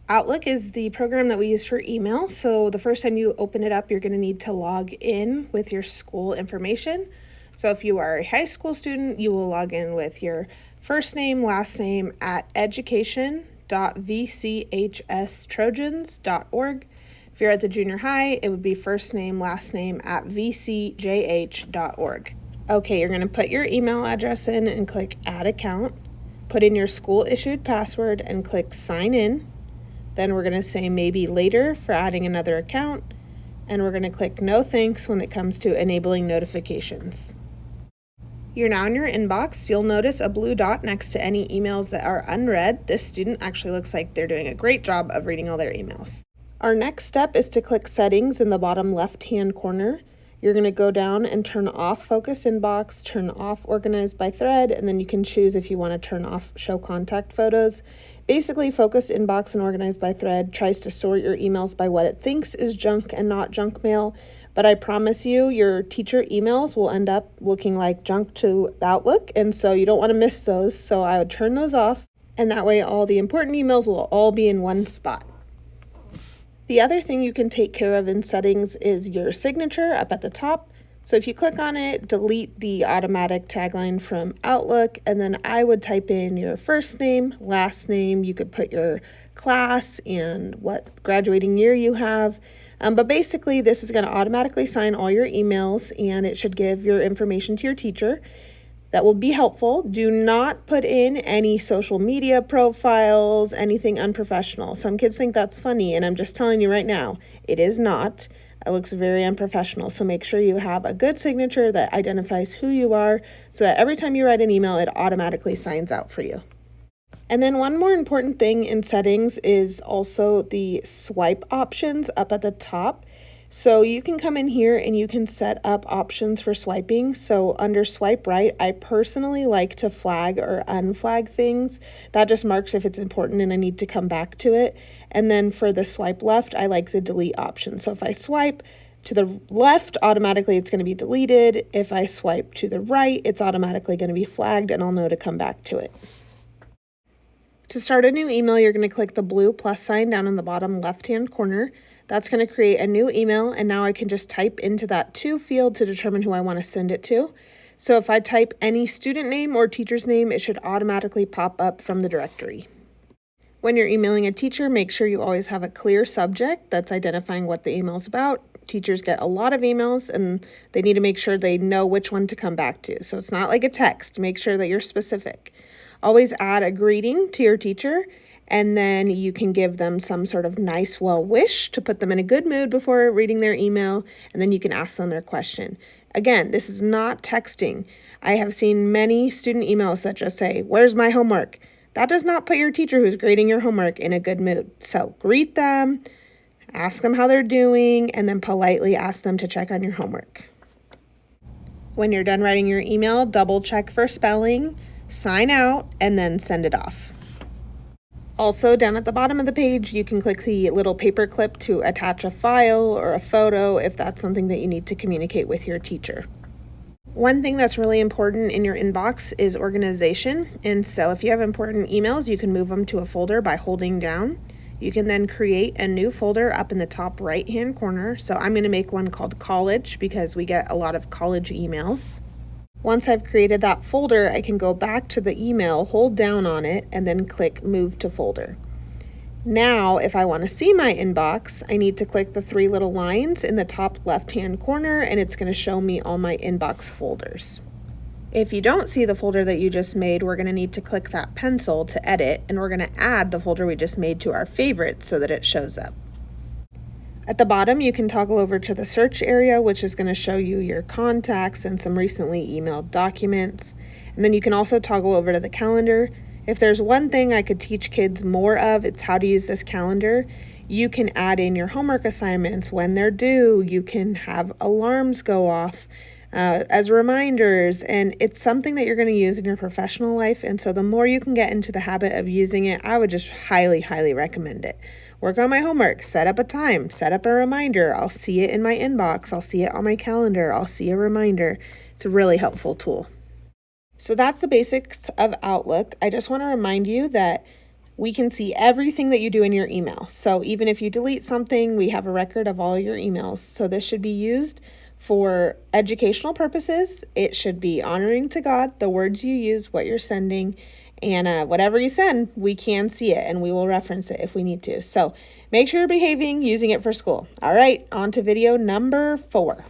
Outlook is the program that we use for email. So the first time you open it up, you're going to need to log in with your school information. So if you are a high school student, you will log in with your first name, last name at education.vchstrojans.org. If you're at the junior high, it would be first name, last name at vcjh.org. Okay, you're going to put your email address in and click Add Account. Put in your school-issued password and click Sign In. Then we're going to say maybe later for adding another account. And we're going to click No Thanks when it comes to enabling notifications. You're now in your inbox. You'll notice a blue dot next to any emails that are unread. This student actually looks like they're doing a great job of reading all their emails. Our next step is to click Settings in the bottom left-hand corner. You're going to go down and turn off Focus Inbox, turn off Organize by Thread, and then you can choose if you want to turn off Show Contact Photos. Basically, Focused Inbox and Organize by Thread tries to sort your emails by what it thinks is junk and not junk mail, but I promise you your teacher emails will end up looking like junk to Outlook, and so you don't want to miss those, so I would turn those off, and that way all the important emails will all be in one spot. The other thing you can take care of in settings is your signature up at the top. So if you click on it, delete the automatic tagline from Outlook, and then I would type in your first name, last name. You could put your class and what graduating year you have. But basically, this is going to automatically sign all your emails, and it should give your information to your teacher. That will be helpful. Do not put in any social media profiles, anything unprofessional. Some kids think that's funny, and I'm just telling you right now, it is not. It looks very unprofessional. So make sure you have a good signature that identifies who you are so that every time you write an email, it automatically signs out for you. And then one more important thing in settings is also the swipe options up at the top. So you can come in here and you can set up options for swiping. So under swipe right, I personally like to flag or unflag things. That just marks if it's important and I need to come back to it. And then for the swipe left, I like the delete option. So if I swipe to the left, automatically it's going to be deleted. If I swipe to the right, it's automatically going to be flagged and I'll know to come back to it. To start a new email, you're going to click the blue plus sign down in the bottom left-hand corner. That's going to create a new email, and now I can just type into that to field to determine who I want to send it to. So if I type any student name or teacher's name, it should automatically pop up from the directory. When you're emailing a teacher, make sure you always have a clear subject that's identifying what the email is about. Teachers get a lot of emails, and they need to make sure they know which one to come back to. So it's not like a text. Make sure that you're specific. Always add a greeting to your teacher, and then you can give them some sort of nice well wish to put them in a good mood before reading their email, and then you can ask them their question. Again, this is not texting. I have seen many student emails that just say, "Where's my homework?" That does not put your teacher who's grading your homework in a good mood. So greet them, ask them how they're doing, and then politely ask them to check on your homework. When you're done writing your email, double check for spelling, sign out, and then send it off. Also, down at the bottom of the page, you can click the little paper clip to attach a file or a photo if that's something that you need to communicate with your teacher. One thing that's really important in your inbox is organization. And so if you have important emails, you can move them to a folder by holding down. You can then create a new folder up in the top right-hand corner. So I'm going to make one called College because we get a lot of college emails. Once I've created that folder, I can go back to the email, hold down on it, and then click Move to Folder. Now, if I want to see my inbox, I need to click the three little lines in the top left-hand corner, and it's going to show me all my inbox folders. If you don't see the folder that you just made, we're going to need to click that pencil to edit, and we're going to add the folder we just made to our favorites so that it shows up. At the bottom, you can toggle over to the search area, which is going to show you your contacts and some recently emailed documents. And then you can also toggle over to the calendar. If there's one thing I could teach kids more of, it's how to use this calendar. You can add in your homework assignments when they're due. You can have alarms go off as reminders, and it's something that you're going to use in your professional life. And so the more you can get into the habit of using it, I would just highly, highly recommend it. Work on my homework, set up a time, set up a reminder. I'll see it in my inbox. I'll see it on my calendar. I'll see a reminder. It's a really helpful tool. So that's the basics of Outlook. I just want to remind you that we can see everything that you do in your email. So even if you delete something, we have a record of all your emails. So this should be used for educational purposes. It should be honoring to God, the words you use, what you're sending, and whatever you send, we can see it and we will reference it if we need to. So make sure you're behaving, using it for school. All right, on to video number 4.